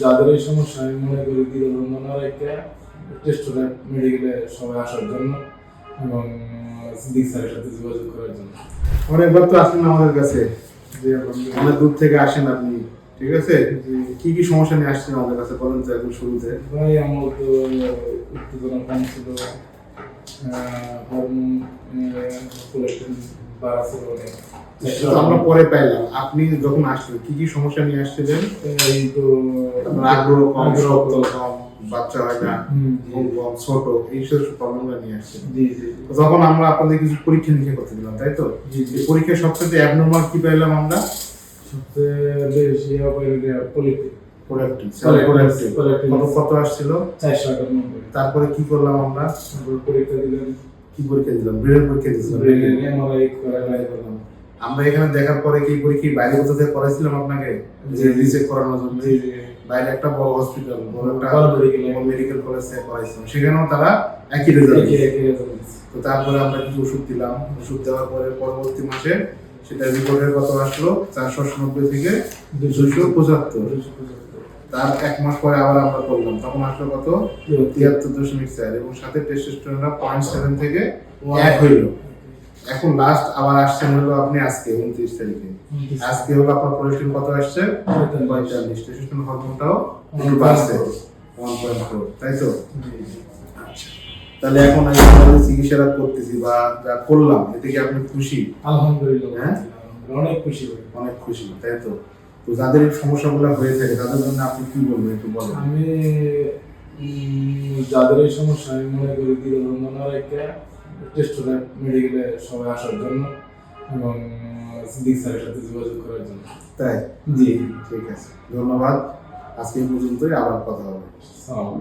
যাদের এই সমস্যা আমি মনে করি দৃঢ়বন্ধনার একটা টেস্ট মেডিকেলে সবাই আসার জন্য এবং সিদ্দিক স্যারের সাথে যোগাযোগ করার জন্য। অনেকবার তো আসেন আমাদের কাছে, যে অনেক দূর থেকে আসেন আপনি, ঠিক আছে? কি কি সমস্যা নিয়ে আসছেন আমাদের কাছে বলেন তো একদম শুরুতে। ভাই আমার তো উত্তেজনা কম ছিল, হরমোন বাড়া ছিল অনেক। সেটা তো আমরা পরে পাইলাম। আপনি যখন আসলেন কি কি সমস্যা নিয়ে আসছিলেন? এই তো আপনার আগ্রহ কম, শক্ত কম, বাচ্চা হয় না, ঘুম কম, ছোট, এইসব প্রবলেমগুলো নিয়ে আসছেন। জি জি। তখন আমরা আপনাদের কিছু পরীক্ষা নিরীক্ষা করতে দিলাম, তাই তো? জি জি। এই পরীক্ষায় সবচেয়ে অ্যাবনর্মাল কি পাইলাম আমরা? সবচেয়ে বেশি পলিটিক কত আসছিল? 498। তারপরে কি করলাম আমরা? পরীক্ষা দিলেন, কি পরীক্ষা দিলাম? ব্রেনের পরীক্ষা দিয়েছিলাম। এমআরআই করলাম। আমরা এখানে দেখার পরে কি পরীক্ষা বাইরে কোথাও থেকে করাইছিলাম আপনাকে, যে রিচেক করানোর জন্য? বাইরে একটা বড় হসপিটাল, বড় একটা মেডিকেল কলেজ থেকে করাইছিলাম, সেখানেও তারা একই রেজাল্ট। তো তারপরে আমরা কিছু ওষুধ দিলাম, ওষুধ দেওয়ার পরে পরবর্তী মাসে সেটা রিপোর্টের কত আসলো? 490 থেকে 275। তার এক মাস পরে আবার আমরা করলাম, তখন আসলো কত? 73.4, এবং সাথে টেস্টোস্টেরনটা 0.7 থেকে 1 হইল। এখন লাস্ট আবার আসছেন হলো আপনি আজকে 29 তারিখে। আজকে হলো আপনার কোলেস্টেরল কত আসছে? 45। টেস্টোস্টেরন হরমোনটাও একটু বাড়ছে 1.4, তাই তো? আচ্ছা, তাহলে এখন আমি আমাদের চিকিৎসাটা করতেছি বা যা করলাম, এতে কি আপনি খুশি? আলহামদুলিল্লাহ, হ্যাঁ, অনেক খুশি ভাই, অনেক খুশি, তাই তো? তো যাদের এই সমস্যাগুলো হয়ে থাকে তাদের জন্য আপনি কি বলবেন একটু বলেন। আমি যাদের এই সমস্যা আমি মনে করি দৃঢ়বন্ধনার একটা টেস্ট মেডিকেলে সবাই আসার জন্য এবং সিদ্দিক স্যারের সাথে যোগাযোগ করার জন্য। তাই? জি, ঠিক আছে, ধন্যবাদ। আজকে এই পর্যন্তই, আবার কথা হবে। আসসালামু আলাইকুম।